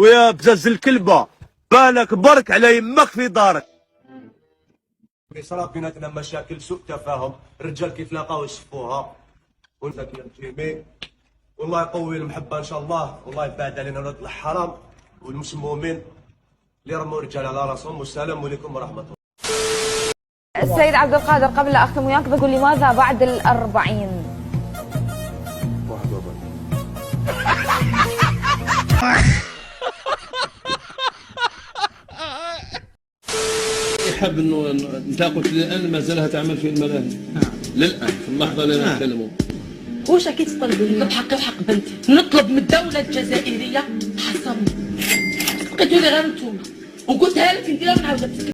ويا بزاز الكلبه بالك برك على يمك في دارك. صرا بيناتنا مشاكل سوء تفاهم، الرجال كيف لاقاو يشفوها وانت يا جيمي. والله يقوي المحبه ان شاء الله، والله يبعد علينا ولاد الحرام والمسمومين اللي رموا رجال على راسهم. والسلام عليكم ورحمه الله. السيد عبد القادر، قبل لا اختم وياك بقول لماذا بعد ال40؟ 41 يحب انه انت قلت الان ما زالها تعمل في الملاهي للان في اللحظه اللي نتكلموا. واش راكي تطلبوا؟ نطلب حقي وحق بنتي، نطلب من الدوله الجزائريه حصرني. بقيتوا لي غير انتوما وقلتها لك انت لا نعاودها.